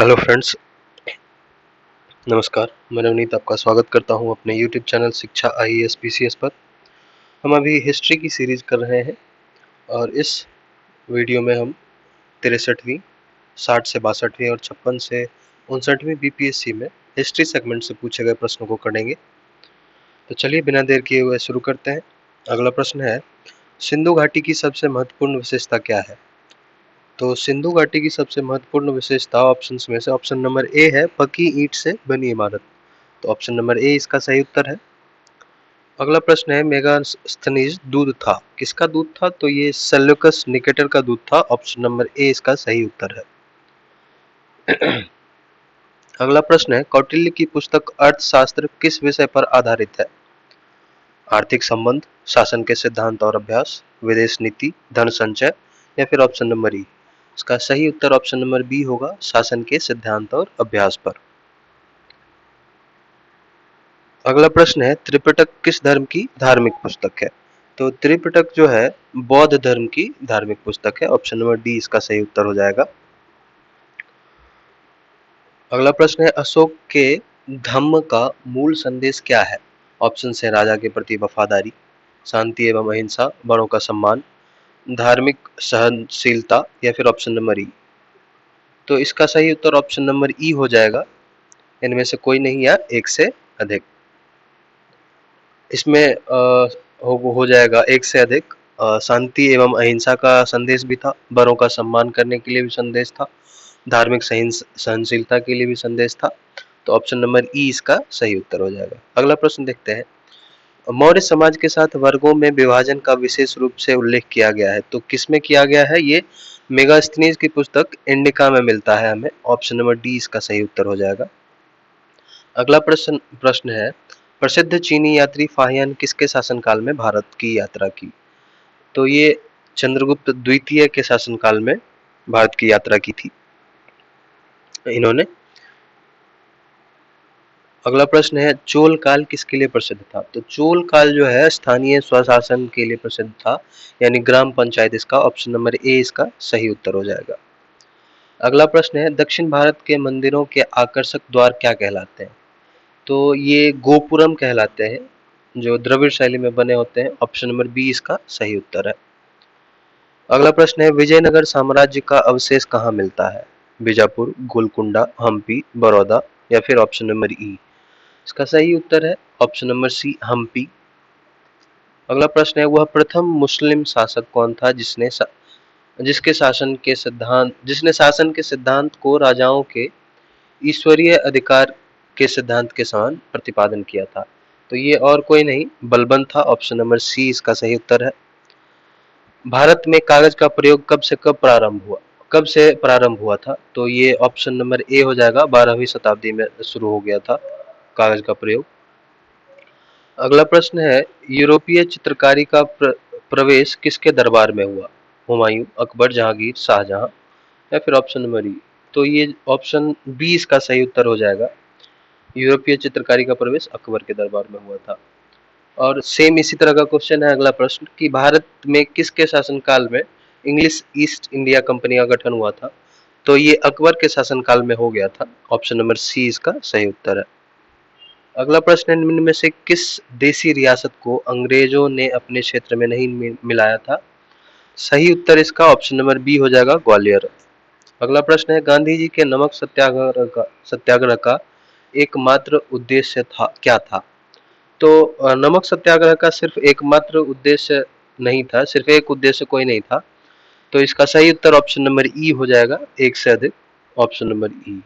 Hello friends, नमस्कार। मैं नवनीत आपका स्वागत करता हूं अपने यूट्यूब चैनल शिक्षा आईएएस पीसीएस पर। हम अभी हिस्ट्री की सीरीज कर रहे हैं और इस वीडियो में हम 63वीं, 60 से 62वीं और 56 से 59वीं बीपीएससी में हिस्ट्री सेगमेंट से पूछे गए प्रश्नों को करेंगे। तो चलिए बिना देर किए हुए शुरू करते हैं। अगला प्रश्न है, सिंधु घाटी की सबसे महत्वपूर्ण विशेषता क्या है? तो सिंधु घाटी की सबसे महत्वपूर्ण विशेषता ऑप्शंस में से ऑप्शन नंबर ए है पक्की ईंट से बनी इमारत। तो ऑप्शन नंबर ए इसका सही उत्तर है। अगला प्रश्न है, मेगास्थनीज दूध था, किसका दूध था? तो ये सेल्यूकस निकेटर का दूध था। ऑप्शन नंबर ए इसका सही उत्तर है। अगला प्रश्न है, कौटिल्य की पुस्तक अर्थशास्त्र किस विषय पर आधारित है? आर्थिक संबंध, शासन के सिद्धांत और अभ्यास, विदेश नीति, धन संचय या फिर ऑप्शन नंबर ई। इसका सही उत्तर ऑप्शन नंबर बी होगा, शासन के सिद्धांत और अभ्यास पर। अगला प्रश्न है, त्रिपिटक किस धर्म की धार्मिक पुस्तक है? तो त्रिपिटक जो है बौद्ध धर्म की धार्मिक पुस्तक है। ऑप्शन नंबर डी इसका सही उत्तर हो जाएगा। अगला प्रश्न है, अशोक के धम्म का मूल संदेश क्या है? ऑप्शन है राजा के प्रति वफादारी, शांति एवं अहिंसा, बड़ों का सम्मान, धार्मिक सहनशीलता या फिर ऑप्शन नंबर ई। तो इसका सही उत्तर ऑप्शन नंबर ई हो जाएगा, इनमें से कोई नहीं या एक से अधिक। इसमें हो जाएगा एक से अधिक। शांति एवं अहिंसा का संदेश भी था, बड़ों का सम्मान करने के लिए भी संदेश था, धार्मिक सहनशीलता के लिए भी संदेश था। तो ऑप्शन नंबर ई इसका सही उत्तर हो जाएगा। अगला प्रश्न देखते हैं, मौर्य समाज के साथ वर्गों में विभाजन का विशेष रूप से उल्लेख किया गया है। तो किसमें किया गया है? ये मेगास्थनीज की पुस्तक इंडिका में मिलता है हमें। ऑप्शन नंबर डी इसका सही उत्तर हो जाएगा। अगला प्रश्न है, प्रसिद्ध चीनी यात्री फाहियान किसके शासनकाल में भारत की यात्रा की? तो ये चंद्रगुप्त द्वितीय के शासनकाल में भारत की यात्रा की थी इन्होंने। अगला प्रश्न है, चोल काल किसके लिए प्रसिद्ध था? तो चोल काल जो है स्थानीय स्वशासन के लिए प्रसिद्ध था, यानी ग्राम पंचायत। इसका ऑप्शन नंबर ए इसका सही उत्तर हो जाएगा। अगला प्रश्न है, दक्षिण भारत के मंदिरों के आकर्षक द्वार क्या कहलाते हैं? तो ये गोपुरम कहलाते हैं, जो द्रविड़ शैली में बने होते हैं। ऑप्शन नंबर बी इसका सही उत्तर है। अगला प्रश्न है, विजयनगर साम्राज्य का अवशेष कहाँ मिलता है? बीजापुर, गोलकुंडा, हम्पी, बड़ौदा या फिर ऑप्शन नंबर ई। इसका सही उत्तर है ऑप्शन नंबर सी, हम्पी। अगला प्रश्न है, वह प्रथम मुस्लिम शासक कौन था जिसने शासन के सिद्धांत को राजाओं के ईश्वरीय अधिकार के सिद्धांत के समान प्रतिपादन किया था? तो ये और कोई नहीं, बलबन था। ऑप्शन नंबर सी इसका सही उत्तर है। भारत में कागज का प्रयोग कब से प्रारंभ हुआ था? तो ये ऑप्शन नंबर ए हो जाएगा, 12वीं शताब्दी में शुरू हो गया था कागज का प्रयोग। अगला प्रश्न है, यूरोपीय चित्रकारी का प्रवेश किसके दरबार में हुआ? हुमायूं, अकबर, जहांगीर, शाहजहां या फिर ऑप्शन नंबर ई। तो ये ऑप्शन बी इसका सही उत्तर हो जाएगा, यूरोपीय चित्रकारी का प्रवेश अकबर के दरबार में हुआ था। और सेम इसी तरह का क्वेश्चन है अगला प्रश्न, कि भारत में किसके शासनकाल में इंग्लिश ईस्ट इंडिया कंपनी का गठन हुआ था? तो ये अकबर के शासनकाल में हो गया था। ऑप्शन नंबर सी इसका सही उत्तर है। अगला प्रश्न है, निम्न में से किस देसी रियासत को अंग्रेजों ने अपने क्षेत्र में नहीं मिलाया था? सही उत्तर इसका ऑप्शन नंबर बी हो जाएगा, ग्वालियर। अगला प्रश्न है, गांधी जी के नमक सत्याग्रह का एकमात्र उद्देश्य क्या था? तो नमक सत्याग्रह का सिर्फ एकमात्र उद्देश्य नहीं था, सिर्फ एक उद्देश्य कोई नहीं था। तो इसका सही उत्तर ऑप्शन नंबर ई हो जाएगा, एक से अधिक। ऑप्शन नंबर ई।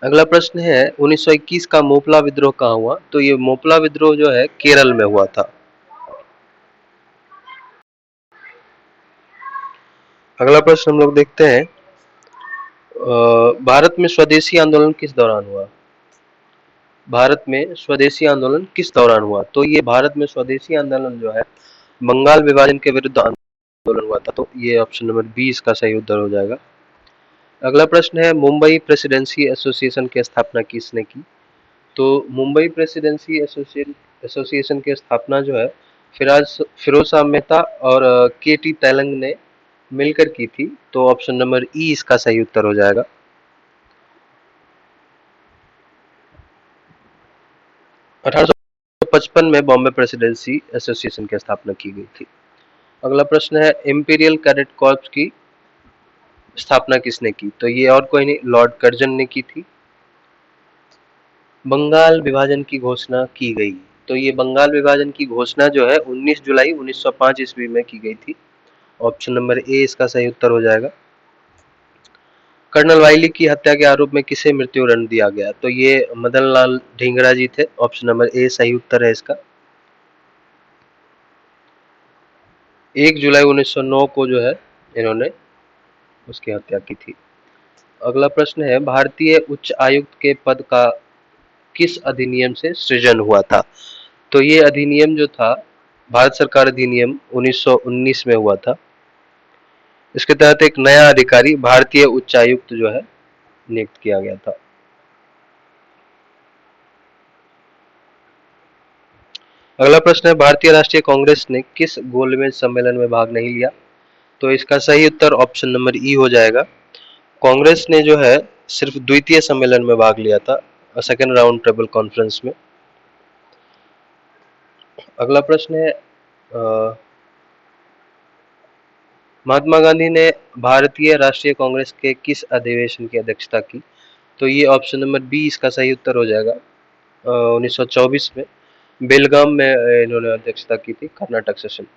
अगला प्रश्न है, 1921 का मोपला विद्रोह कहाँ हुआ? तो ये मोपला विद्रोह जो है केरल में हुआ था। अगला प्रश्न हम लोग देखते हैं, भारत में स्वदेशी आंदोलन किस दौरान हुआ? भारत में स्वदेशी आंदोलन किस दौरान हुआ? तो ये भारत में स्वदेशी आंदोलन जो है बंगाल विभाजन के विरुद्ध आंदोलन हुआ था। तो ये ऑप्शन नंबर बी इसका सही उत्तर हो जाएगा। अगला प्रश्न है, मुंबई प्रेसिडेंसी एसोसिएशन की स्थापना किसने की? तो मुंबई प्रेसिडेंसी एसोसिएशन की स्थापना जो है फिरोज शाह मेहता और के टी तेलंग ने मिलकर की थी। तो ऑप्शन नंबर ई इसका सही उत्तर हो जाएगा। 1955 में बॉम्बे प्रेसिडेंसी एसोसिएशन की स्थापना की गई थी। अगला प्रश्न है इंपीरियल कैडेट कॉर्प्स की स्थापना किसने की? तो ये और कोई नहीं, लॉर्ड कर्जन ने की थी। बंगाल विभाजन की घोषणा की गई, तो ये बंगाल विभाजन की घोषणा जो है 19 जुलाई 1905 ईस्वी में की गई थी। ऑप्शन नंबर ए इसका सही उत्तर हो जाएगा। कर्नल वाइली की हत्या के आरोप में किसे मृत्युदंड दिया गया? तो ये मदन लाल ढींगरा जी थे। ऑप्शन नंबर ए सही उत्तर है इसका। 1 जुलाई 1909 को जो है इन्होंने उसकी हत्या की थी। अगला प्रश्न है भारतीय उच्च आयुक्त के पद का किस अधिनियम से सृजन हुआ था? तो ये अधिनियम जो था भारत सरकार अधिनियम 1919 में हुआ था। इसके तहत एक नया अधिकारी भारतीय उच्चायुक्त जो है नियुक्त किया गया था। अगला प्रश्न है भारतीय राष्ट्रीय कांग्रेस ने किस गोलमेज सम्मेलन में भाग नहीं लिया? तो इसका सही उत्तर ऑप्शन नंबर ई हो जाएगा। कांग्रेस ने जो है सिर्फ द्वितीय सम्मेलन में भाग लिया था, सेकेंड राउंड टेबल कॉन्फ्रेंस में। अगला प्रश्न है महात्मा गांधी ने भारतीय राष्ट्रीय कांग्रेस के किस अधिवेशन की अध्यक्षता की? तो ये ऑप्शन नंबर बी इसका सही उत्तर हो जाएगा। 1924 में बेलगाम में इन्होंने अध्यक्षता की थी, कर्नाटक सेशन।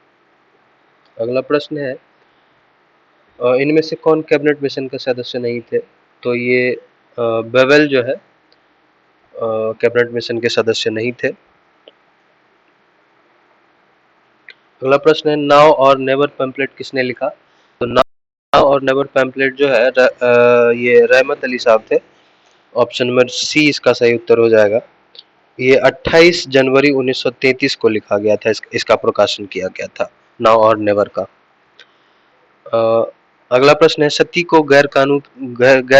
अगला प्रश्न है इनमें से कौन कैबिनेट मिशन के सदस्य नहीं थे? तो ये बेवेल जो है कैबिनेट मिशन के सदस्य नहीं थे। अगला प्रश्न है नाउ और नेवर पैम्पलेट किसने लिखा? तो नाउ और नेवर पैम्पलेट जो है ये रहमत अली साहब थे। ऑप्शन नंबर सी इसका सही उत्तर हो जाएगा। ये 28 जनवरी 1933 को लिखा गया था, इसका प्रकाशन किया गया था नाउ और नेवर का। अगला प्रश्न है सती को गैर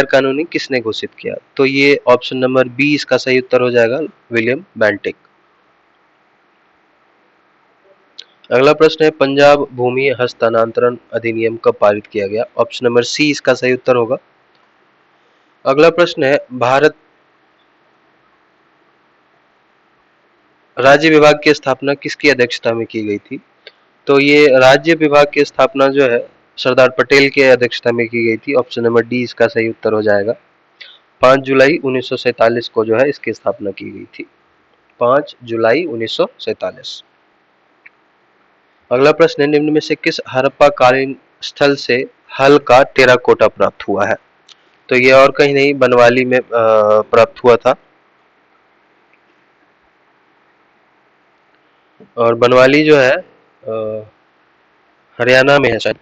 कानूनी किसने घोषित किया? तो ये ऑप्शन नंबर बी इसका सही उत्तर हो जाएगा, विलियम बेंटिक। अगला प्रश्न है पंजाब भूमि हस्तांतरण अधिनियम कब पारित किया गया? ऑप्शन नंबर सी इसका सही उत्तर होगा। अगला प्रश्न है भारत राज्य विभाग की स्थापना किसकी अध्यक्षता में की गई थी? तो ये राज्य विभाग की स्थापना जो है सरदार पटेल के अध्यक्षता में की गई थी। ऑप्शन नंबर डी इसका सही उत्तर हो जाएगा। 5 जुलाई 1947 को जो है इसकी स्थापना की गई थी। 5 जुलाई 1947। अगला प्रश्न है निम्न में से किस हड़प्पा कालीन स्थल से हल का टेराकोटा प्राप्त हुआ है? तो ये और कहीं नहीं बनवाली में प्राप्त हुआ था। और बनवाली जो है हरियाणा में है शायद।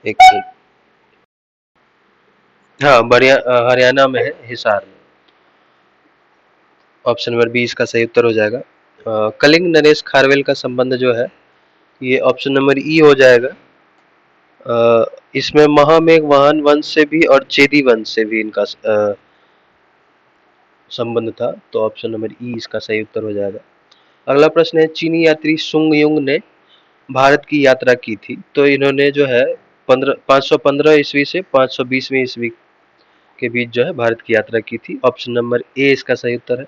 एक हाँ बढ़िया, हरियाणा में है, हिसार में। ऑप्शन नंबर बी इसका सही उत्तर हो जाएगा। कलिंग नरेश खारवेल का संबंध जो है ये ऑप्शन नंबर ई हो जाएगा। इसमें महामेघवाहन वंश से भी और चेदी वंश से भी इनका संबंध था, तो ऑप्शन नंबर ई इसका सही उत्तर हो जाएगा। अगला प्रश्न है चीनी यात्री सुंग युंग ने भारत की यात्रा की थी, तो इन्होंने जो है 515 ईस्वी से 520वीं ईस्वी के बीच जो है भारत की यात्रा की थी। ऑप्शन नंबर ए इसका सही उत्तर है।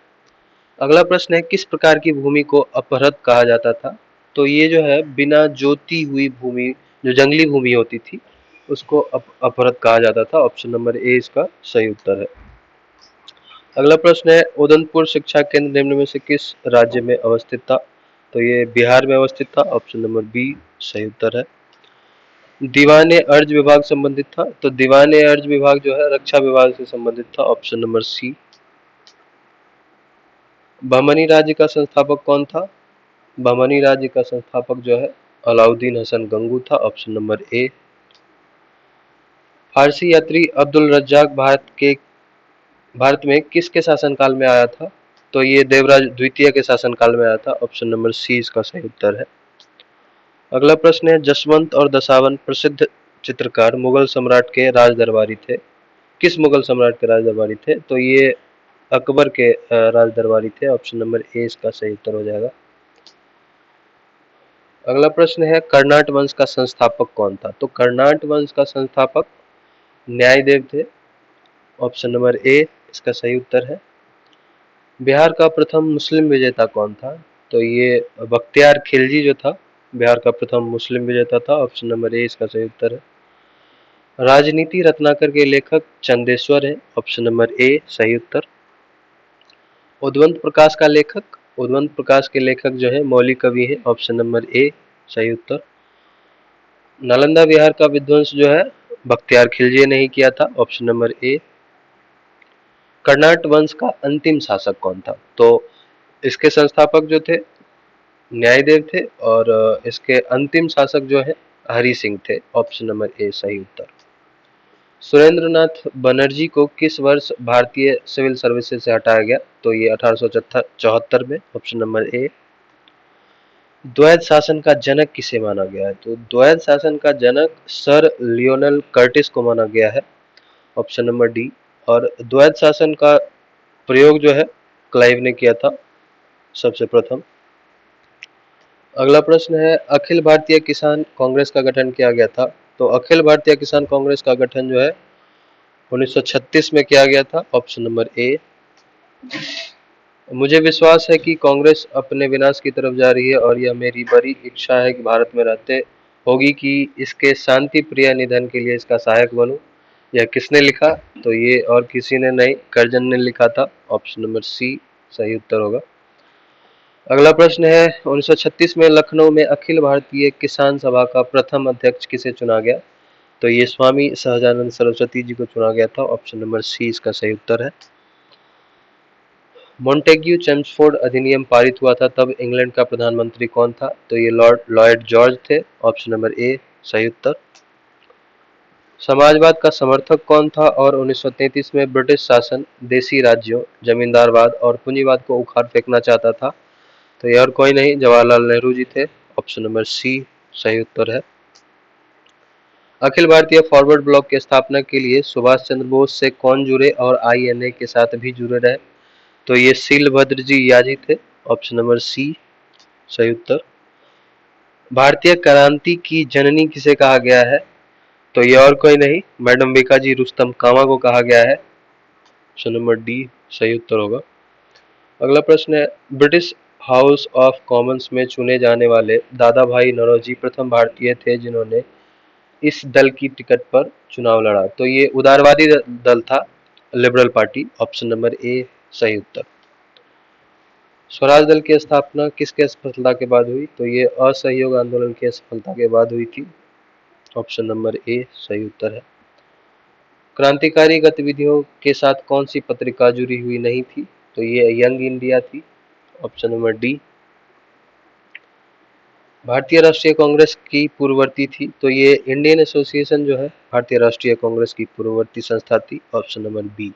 अगला प्रश्न है किस प्रकार की भूमि को अपहृत कहा जाता था? तो ये जो है बिना जोती हुई भूमि, जो जंगली भूमि होती थी, उसको अपहृत कहा जाता था। ऑप्शन नंबर ए इसका सही उत्तर है। अगला प्रश्न है उदयपुर शिक्षा केंद्र निम्न में से किस राज्य में अवस्थित था? तो ये बिहार में अवस्थित था। ऑप्शन नंबर बी सही उत्तर है। दीवान अर्ज विभाग संबंधित था, तो दीवान अर्ज विभाग जो है रक्षा विभाग से संबंधित था। Option number C. बहमनी राज्य का संस्थापक कौन था? बहमनी राज्य का संस्थापक जो है अलाउद्दीन हसन गंगू था। Option number A. फारसी यात्री अब्दुल रज्जाक भारत में किसके शासनकाल में आया था? तो ये देवराज द्वितीय के शासनकाल में आया था। ऑप्शन नंबर सी इसका सही उत्तर है। अगला प्रश्न है जसवंत और दशावन प्रसिद्ध चित्रकार मुगल सम्राट के राज दरबारी थे। किस मुगल सम्राट के राज दरबारी थे? तो ये अकबर के राज दरबारी थे। ऑप्शन नंबर ए इसका सही उत्तर हो जाएगा। अगला प्रश्न है कर्नाट वंश का संस्थापक कौन था? तो कर्नाट वंश का संस्थापक न्यायदेव थे। ऑप्शन नंबर ए इसका सही उत्तर है। बिहार का प्रथम मुस्लिम विजेता कौन था? तो ये बख्तियार खिलजी जो था बिहार का प्रथम मुस्लिम विजेता था। ऑप्शन नंबर ए इसका सही उत्तर है। राजनीति रत्नाकर के लेखक चंदेश्वर है। ऑप्शन नंबर ए सही उत्तर। उद्वंत प्रकाश का लेखक, उद्वंत प्रकाश के लेखक जो है मौलिक कवि है। ऑप्शन नंबर ए सही उत्तर। नालंदा विहार का विध्वंस जो है बख्तियार खिलजी ने ही किया था। Option number A. कर्नाट वंश का अंतिम शासक कौन था? तो इसके संस्थापक जो थे न्यायदेव थे और इसके अंतिम शासक जो है हरि सिंह थे। ऑप्शन नंबर ए सही उत्तर। सुरेंद्रनाथ बनर्जी को किस वर्ष भारतीय सिविल सर्विसेज से हटाया गया? तो ये 1874 में। Option number A. द्वैध शासन का जनक किसे माना गया है? तो द्वैध शासन का जनक सर लियोनल कर्टिस को माना गया है। Option number D. और द्वैध शासन का प्रयोग जो है क्लाइव ने किया था सबसे प्रथम। अगला प्रश्न है अखिल भारतीय किसान कांग्रेस का गठन किया गया था? तो अखिल भारतीय किसान कांग्रेस का गठन जो है 1936 में किया गया था। Option number A. मुझे विश्वास है कि कांग्रेस अपने विनाश की तरफ जा रही है और यह मेरी बड़ी इच्छा है कि भारत में रहते होगी कि इसके शांति प्रिय निधन के लिए इसका सहायक बनूं। यह किसने लिखा? तो ये और किसी ने नहीं, करजन ने लिखा था। ऑप्शन नंबर सी सही उत्तर होगा। अगला प्रश्न है 1936 में लखनऊ में अखिल भारतीय किसान सभा का प्रथम अध्यक्ष किसे चुना गया? तो ये स्वामी सहजानंद सरस्वती जी को चुना गया था। ऑप्शन नंबर सी इसका सही उत्तर है। मॉन्टेग्यू चेम्सफोर्ड अधिनियम पारित हुआ था तब इंग्लैंड का प्रधानमंत्री कौन था? तो ये लॉर्ड लॉयड जॉर्ज थे। ऑप्शन नंबर ए सही उत्तर। समाजवाद का समर्थक कौन था और 1933 में ब्रिटिश शासन देसी राज्यों, जमींदारवाद और पूंजीवाद को उखाड़ फेंकना चाहता था? तो ये और कोई नहीं, जवाहरलाल नेहरू जी थे। ऑप्शन नंबर सी सही उत्तर है। अखिल भारतीय फॉरवर्ड ब्लॉक की स्थापना के लिए सुभाष चंद्र बोस से कौन जुड़े और आईएनए के साथ भी जुड़े रहे? तो ये शीलभद्र जी याजी थे। ऑप्शन नंबर सी सही उत्तर। भारतीय क्रांति की जननी किसे कहा गया है? तो ये और कोई नहीं, मैडम बीकाजी रुस्तम कामा को कहा गया है। ऑप्शन नंबर डी सही उत्तर होगा। अगला प्रश्न है ब्रिटिश हाउस ऑफ कॉमन्स में चुने जाने वाले दादा भाई नौरोजी प्रथम भारतीय थे जिन्होंने इस दल की टिकट पर चुनाव लड़ा? तो ये उदारवादी दल था, liberal party. Option number A सही उत्तर। स्वराज दल की स्थापना किसके सफलता के बाद हुई? तो ये असहयोग आंदोलन की सफलता के बाद हुई थी। ऑप्शन नंबर ए सही उत्तर है। क्रांतिकारी गतिविधियों के साथ कौन सी पत्रिका जुड़ी हुई नहीं थी? तो ये यंग इंडिया थी। Option number D. भारतीय राष्ट्रीय कांग्रेस की पूर्ववर्ती थी? तो ये इंडियन एसोसिएशन जो है भारतीय राष्ट्रीय कांग्रेस की पूर्ववर्ती संस्था थी। Option number B.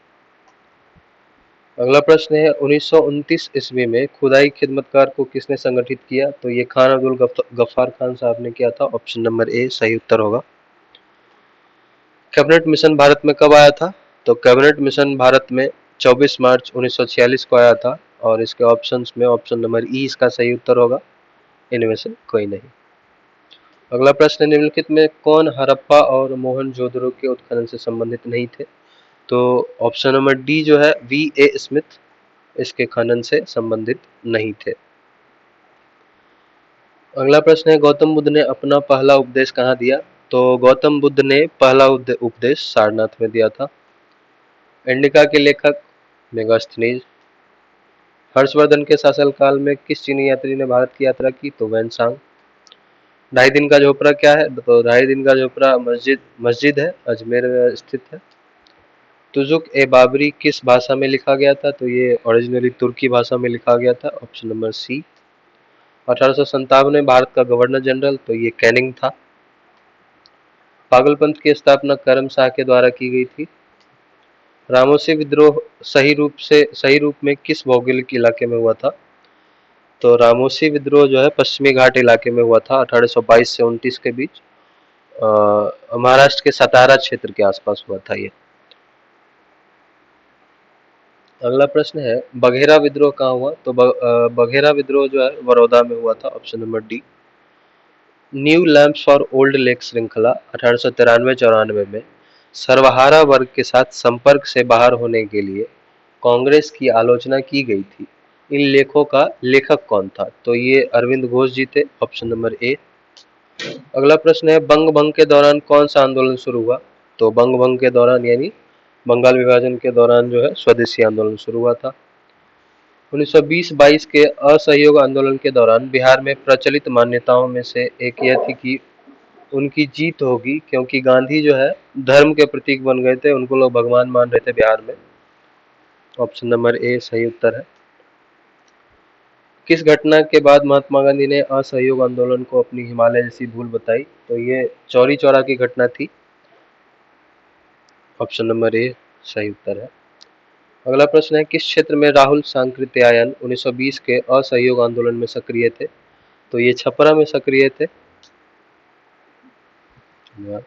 अगला प्रश्न है 1929 ईस्वी में खुदाई खिदमतकार को किसने संगठित किया? तो ये खान अब्दुल गफ्फार खान साहब ने किया था। ऑप्शन नंबर ए सही उत्तर होगा। कैबिनेट मिशन भारत में कब आया था? तो कैबिनेट मिशन भारत में 24 मार्च 1946 को आया था और इसके ऑप्शंस में ऑप्शन नंबर ई इसका सही उत्तर होगा, इनमें से कोई नहीं। अगला प्रश्न निम्नलिखित में कौन हड़प्पा और मोहनजोदड़ो के उत्खनन से संबंधित नहीं थे? तो ऑप्शन नंबर डी जो है वी.ए. स्मिथ इसके खनन से संबंधित नहीं थे। अगला प्रश्न है गौतम बुद्ध ने अपना पहला उपदेश कहाँ दिया? तो गौतम बुद्ध ने पहला उपदेश सारनाथ में दिया था। इंडिका के लेखक मेगास्थनीज। हर्षवर्धन के शासनकाल में किस चीनी यात्री ने भारत की यात्रा की? तो वैनसांग। ढाई दिन का झोपड़ा क्या है? तो ढाई दिन का झोपड़ा मस्जिद है, अजमेर में स्थित है। तुजुक ए बाबरी किस भाषा में लिखा गया था? तो ये ओरिजिनली तुर्की भाषा में लिखा गया था। Option number C. 1857 में भारत का गवर्नर जनरल? तो ये कैनिंग था। पागलपंथ की स्थापना करम शाह के द्वारा की गई थी। रामोसी विद्रोह सही रूप में किस भौगोलिक इलाके में हुआ था? तो रामोसी विद्रोह जो है पश्चिमी घाट इलाके में हुआ था 1822 से 29 के बीच। महाराष्ट्र के सतारा क्षेत्र के आसपास हुआ था ये। अगला प्रश्न है बघेरा विद्रोह कहाँ हुआ? तो बघेरा विद्रोह जो है बड़ौदा में हुआ था। Option number D. New lamps for old lake श्रृंखला 1893-94 में सर्वहारा वर्ग के साथ संपर्क से बाहर होने के लिए कांग्रेस की आलोचना की गई थी। इन लेखों का लेखक कौन था? तो ये अरविंद घोष जी थे, ऑप्शन नंबर ए। अगला प्रश्न है, बंग भंग के दौरान कौन सा आंदोलन शुरू हुआ? तो बंग भंग के दौरान यानी बंगाल विभाजन के दौरान जो है स्वदेशी आंदोलन शुरू हुआ था। 1920-22 के असहयोग आंदोलन के दौरान बिहार में प्रचलित मान्यताओं में से एक यह थी कि उनकी जीत होगी, क्योंकि गांधी जो है धर्म के प्रतीक बन गए थे, उनको लोग भगवान मान रहे थे बिहार में। ऑप्शन नंबर ए सही उत्तर है। किस घटना के बाद महात्मा गांधी ने असहयोग आंदोलन को अपनी हिमालय जैसी भूल बताई? तो ये चौरी चौरा की घटना थी। ऑप्शन नंबर ए सही उत्तर है। अगला प्रश्न है, किस क्षेत्र में राहुल सांकृत्यायन 1920 के असहयोग आंदोलन में सक्रिय थे? तो ये छपरा में सक्रिय थे। धन्यवाद।